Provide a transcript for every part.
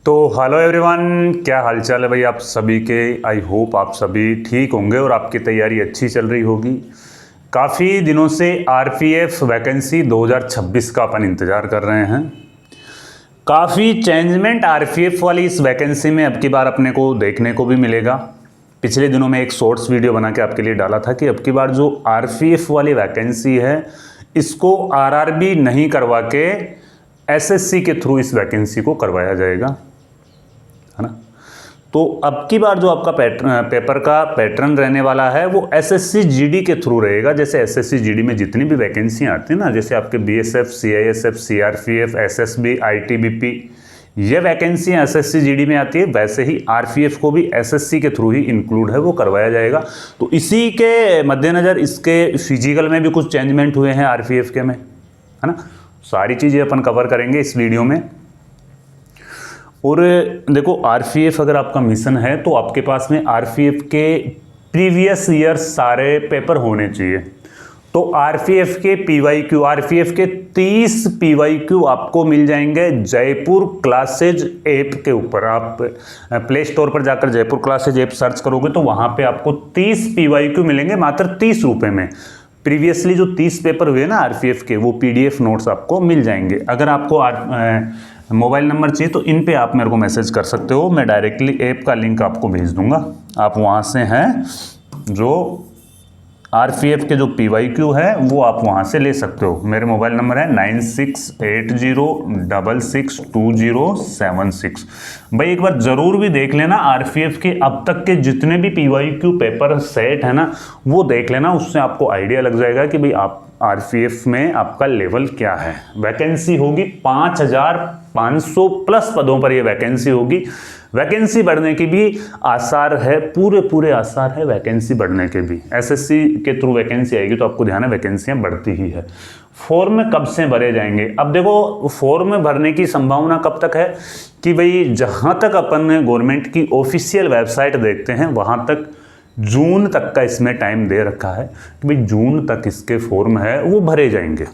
तो hello everyone, क्या हालचाल है भाई आप सभी के। आई होप आप सभी ठीक होंगे और आपकी तैयारी अच्छी चल रही होगी। काफ़ी दिनों से आरपीएफ वैकेंसी 2026 का अपन इंतज़ार कर रहे हैं। काफ़ी चेंजमेंट आरपीएफ वाली इस वैकेंसी में अब की बार अपने को देखने को भी मिलेगा। पिछले दिनों में एक शॉर्ट्स वीडियो बना के आपके लिए डाला था कि अब की बार जो आरपीएफ वाली वैकेंसी है इसको आरआरबी नहीं करवा के एसएससी के थ्रू इस वैकेंसी को करवाया जाएगा, है ना। तो अब की बार जो आपका पेपर का पैटर्न रहने वाला है वो एसएससी जीडी के थ्रू रहेगा। जैसे एसएससी जीडी में जितनी भी वैकेंसियाँ आती हैं ना, जैसे आपके BSF, CISF, CRPF, SSB, ITBP, ये वैकेंसियाँ एसएससी जीडी में आती है, वैसे ही आरपीएफ को भी एसएससी के थ्रू ही इंक्लूड है वो करवाया जाएगा। तो इसी के मद्देनज़र इसके फिजिकल में भी कुछ चेंजमेंट हुए हैं आरपीएफ के में, है ना। सारी चीज़ें अपन कवर करेंगे इस वीडियो में। और देखो, आरपीएफ अगर आपका मिशन है तो आपके पास में आरपीएफ के प्रीवियस ईयर सारे पेपर होने चाहिए। तो आरपीएफ के पीवाईक्यू, आरपीएफ के 30 पीवाईक्यू आपको मिल जाएंगे जयपुर क्लासेज ऐप के ऊपर। आप प्ले स्टोर पर जाकर जयपुर क्लासेज ऐप सर्च करोगे तो वहाँ पे आपको 30 पीवाईक्यू मिलेंगे मात्र 30 रुपये में। प्रीवियसली जो 30 पेपर हुए ना आरपीएफ के, वो पीडीएफ नोट्स आपको मिल जाएंगे। अगर आपको मोबाइल नंबर चाहिए तो इन पे आप मेरे को मैसेज कर सकते हो, मैं डायरेक्टली ऐप का लिंक आपको भेज दूंगा। आप वहाँ से हैं जो आरपीएफ के जो पीवाईक्यू है वो आप वहाँ से ले सकते हो। मेरे मोबाइल नंबर है 9680662076। भाई एक बार ज़रूर भी देख लेना आरपीएफ के अब तक के जितने भी पीवाईक्यू पेपर सेट है ना, वो देख लेना। उससे आपको आइडिया लग जाएगा कि भाई आप आरपीएफ में आपका लेवल क्या है। वैकेंसी होगी 5500 प्लस पदों पर ये वैकेंसी होगी। वैकेंसी बढ़ने की भी आसार है, पूरे आसार है वैकेंसी बढ़ने के भी। एसएससी के थ्रू वैकेंसी आएगी तो आपको ध्यान है वैकेंसियाँ बढ़ती ही है। फॉर्म कब से भरे जाएंगे? अब देखो, फॉर्म भरने की संभावना कब तक है कि भाई जहाँ तक अपन गवर्नमेंट की ऑफिशियल वेबसाइट देखते हैं वहाँ तक जून तक का इसमें टाइम दे रखा है कि भाई जून तक इसके फॉर्म है वो भरे जाएंगे।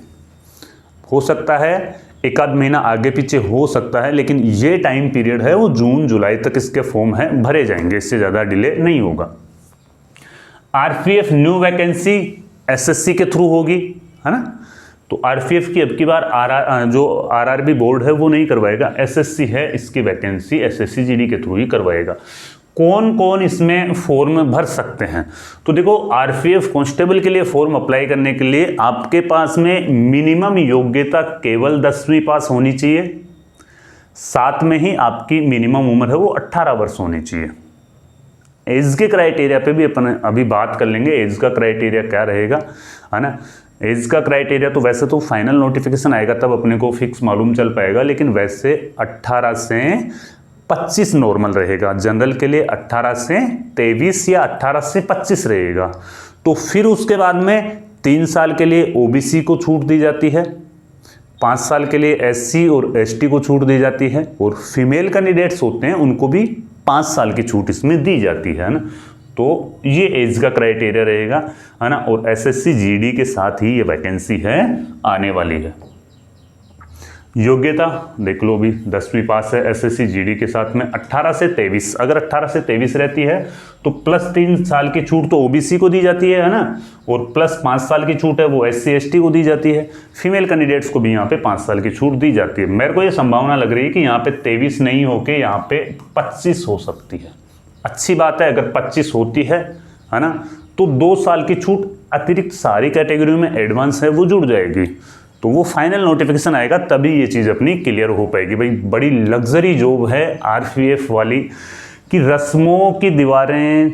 हो सकता है एक आध महीना आगे पीछे हो सकता है, लेकिन ये टाइम पीरियड है वो जून जुलाई तक इसके फॉर्म है भरे जाएंगे, इससे ज़्यादा डिले नहीं होगा। आरपीएफ न्यू वैकेंसी एसएससी के थ्रू होगी, है ना। तो आरपीएफ की अब की बार जो आरआरबी बोर्ड है वो नहीं करवाएगा, एसएससी है इसकी वैकेंसी एसएससी जीडी के थ्रू ही करवाएगा। कौन कौन इसमें फॉर्म भर सकते हैं? तो देखो, आरपीएफ कांस्टेबल के लिए फॉर्म अप्लाई करने के लिए आपके पास में मिनिमम योग्यता केवल 10वीं पास होनी चाहिए। साथ में ही आपकी मिनिमम उम्र है वो 18 वर्ष होनी चाहिए। एज के क्राइटेरिया पे भी अपन अभी बात कर लेंगे, एज का क्राइटेरिया क्या रहेगा, है ना। एज का क्राइटेरिया तो वैसे तो फाइनल नोटिफिकेशन आएगा तब अपने को फिक्स मालूम चल पाएगा, लेकिन वैसे 18 से 25 नॉर्मल रहेगा। जनरल के लिए 18 से 23 या 18 से 25 रहेगा। तो फिर उसके बाद में 3 साल के लिए ओबीसी को छूट दी जाती है, 5 साल के लिए एससी और एसटी को छूट दी जाती है, और फीमेल कैंडिडेट्स होते हैं उनको भी 5 साल की छूट इसमें दी जाती है ना। तो ये एज का क्राइटेरिया रहेगा, है ना। और एसएससी जीडी के साथ ही ये वैकेंसी है आने वाली है। योग्यता देख लो, भी 10वीं पास है एसएससी जीडी के साथ में। 18 से 23, अगर 18 से 23 रहती है तो प्लस 3 साल की छूट तो ओबीसी को दी जाती है ना, और प्लस 5 साल की छूट है वो एससी एसटी को दी जाती है। फीमेल कैंडिडेट्स को भी यहाँ पे 5 साल की छूट दी जाती है। मेरे को ये संभावना लग रही है कि यहाँ पे 23 नहीं होके यहाँ पे 25 हो सकती है। अच्छी बात है अगर 25 होती है ना, तो 2 साल की छूट अतिरिक्त सारी कैटेगरी में एडवांस है वो जुड़ जाएगी। तो वो फाइनल नोटिफिकेशन आएगा तभी ये चीज़ अपनी क्लियर हो पाएगी। भाई बड़ी लग्जरी जॉब है आरपीएफ वाली कि रस्मों की दीवारें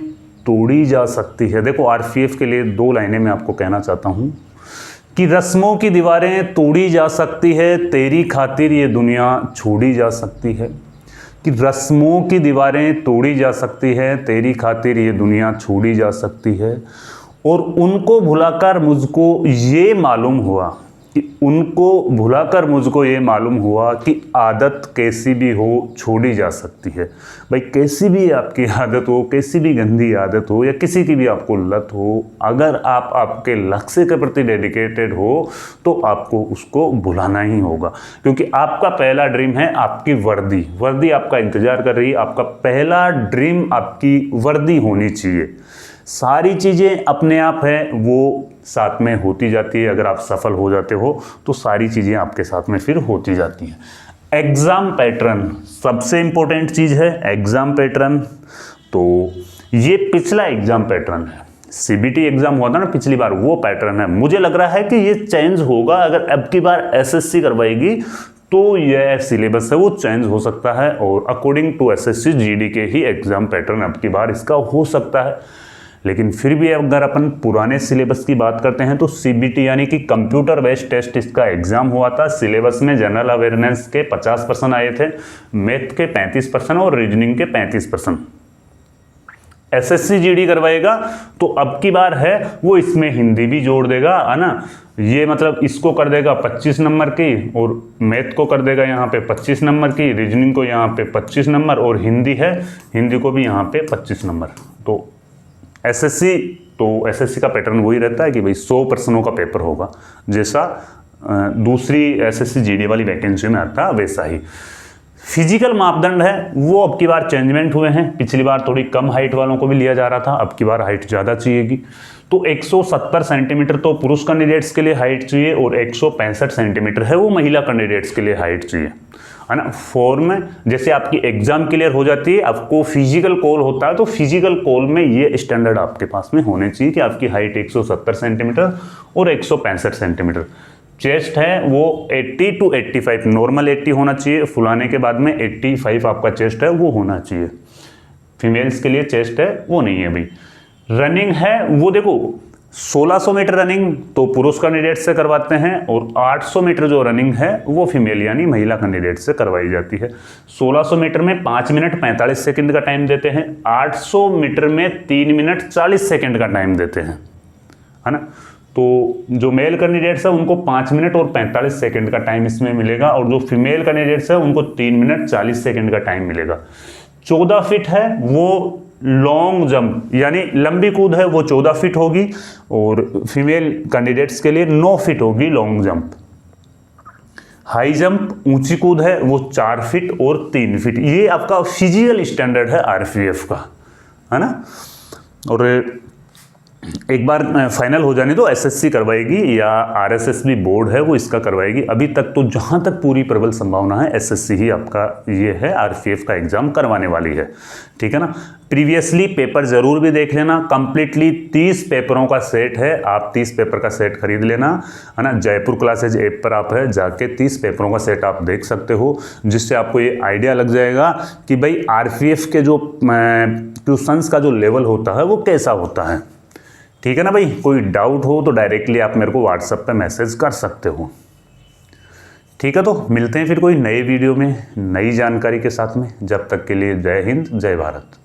तोड़ी जा सकती है। देखो, आरपीएफ के लिए 2 लाइनें मैं आपको कहना चाहता हूँ कि रस्मों की दीवारें तोड़ी जा सकती है, तेरी खातिर ये दुनिया छोड़ी जा सकती है। कि रस्मों की दीवारें तोड़ी जा सकती है, तेरी खातिर ये दुनिया छोड़ी जा सकती है। और उनको भुलाकर मुझको ये मालूम हुआ कि उनको भुलाकर मुझको ये मालूम हुआ कि आदत कैसी भी हो छोड़ी जा सकती है। भाई कैसी भी आपकी आदत हो, कैसी भी गंदी आदत हो या किसी की भी आपको लत हो, अगर आप आपके लक्ष्य के प्रति डेडिकेटेड हो तो आपको उसको भुलाना ही होगा। क्योंकि आपका पहला ड्रीम है आपकी वर्दी, वर्दी आपका इंतजार कर रही है। आपका पहला ड्रीम आपकी वर्दी होनी चाहिए। सारी चीज़ें अपने आप है वो साथ में होती जाती है। अगर आप सफल हो जाते हो तो सारी चीज़ें आपके साथ में फिर होती जाती हैं। एग्ज़ाम पैटर्न सबसे इंपॉर्टेंट चीज़ है। एग्ज़ाम पैटर्न तो ये पिछला एग्ज़ाम पैटर्न है, सीबीटी एग्ज़ाम हुआ था ना पिछली बार, वो पैटर्न है। मुझे लग रहा है कि ये चेंज होगा। अगर अब की बार एसएससी करवाएगी तो यह सिलेबस है वो चेंज हो सकता है और अकॉर्डिंग टू एसएससी जीडी के ही एग्ज़ाम पैटर्न अब की बार इसका हो सकता है। लेकिन फिर भी अगर अपन पुराने सिलेबस की बात करते हैं तो सीबीटी यानी कि कंप्यूटर बेस्ड टेस्ट इसका एग्जाम हुआ था। सिलेबस में जनरल अवेयरनेस के 50% आए थे, मैथ के 35% और रीजनिंग के 35%। एसएससी जीडी करवाएगा तो अब की बार है वो इसमें हिंदी भी जोड़ देगा, है ना। ये मतलब इसको कर देगा 25 नंबर की और मैथ को कर देगा यहाँ पे 25 नंबर की, रीजनिंग को यहाँ पे 25 नंबर और हिंदी है, हिंदी को भी यहाँ पे 25 नंबर। तो एसएससी का पैटर्न वही रहता है कि भाई 100 प्रश्नों का पेपर होगा, जैसा दूसरी एसएससी जीडी वाली वैकेंसी में आता वैसा ही। फिजिकल मापदंड है वो अब की बार चेंजमेंट हुए हैं। पिछली बार थोड़ी कम हाइट वालों को भी लिया जा रहा था, अब की बार हाइट ज़्यादा चाहिएगी। तो 170 सेंटीमीटर तो पुरुष कैंडिडेट्स के लिए हाइट चाहिए और 165 सेंटीमीटर है वो महिला कैंडिडेट्स के लिए हाइट चाहिए, है ना। फॉर्म जैसे आपकी एग्जाम क्लियर हो जाती है, आपको फिजिकल कॉल होता है, तो फिजिकल कॉल में ये स्टैंडर्ड आपके पास में होने चाहिए कि आपकी हाइट 170 सेंटीमीटर और 165 सेंटीमीटर। चेस्ट है वो 80 to 85, नॉर्मल 80 होना चाहिए, फुलाने के बाद में 85 आपका चेस्ट है वो होना चाहिए। फीमेल्स के लिए चेस्ट है वो नहीं है भाई। रनिंग है वो देखो 1600 मीटर रनिंग तो पुरुष कैंडिडेट से करवाते हैं और 800 मीटर जो रनिंग है वो फीमेल यानी महिला कैंडिडेट से करवाई जाती है। 1600 मीटर में 5 मिनट 45 सेकंड का टाइम देते हैं, 800 मीटर में 3 मिनट 40 सेकंड का टाइम देते हैं, है ना। तो जो मेल कैंडिडेट्स है उनको 5 मिनट और 45 सेकंड का टाइम इसमें मिलेगा और जो फीमेल कैंडिडेट्स है उनको 3 मिनट 40 सेकंड का टाइम मिलेगा। 14 फीट है वो लॉन्ग जंप यानी लंबी कूद है वो 14 फीट होगी और फीमेल कैंडिडेट्स के लिए 9 फीट होगी लॉन्ग जंप। हाई जंप ऊंची कूद है वो 4 फीट और 3 फीट। ये आपका फिजिकल स्टैंडर्ड है आरपीएफ का, है ना। और एक बार फाइनल हो जाने तो एसएससी करवाएगी या आरएसएस भी बोर्ड है वो इसका करवाएगी। अभी तक तो जहां तक पूरी प्रबल संभावना है एसएससी ही आपका ये है आरपीएफ का एग्जाम करवाने वाली है, ठीक है ना। प्रीवियसली पेपर जरूर भी देख लेना। कंप्लीटली 30 पेपरों का सेट है, आप 30 पेपर का सेट खरीद लेना, है ना। जयपुर क्लासेज ऐप पर आप है जाके 30 पेपरों का सेट आप देख सकते हो, जिससे आपको ये आइडिया लग जाएगा कि भाई आरपीएफ के जो क्वेश्चंस का जो लेवल होता है वो कैसा होता है, ठीक है ना भाई। कोई डाउट हो तो डायरेक्टली आप मेरे को व्हाट्सएप पे मैसेज कर सकते हो, ठीक है। तो मिलते हैं फिर कोई नए वीडियो में नई जानकारी के साथ में। जब तक के लिए जय हिंद जय भारत।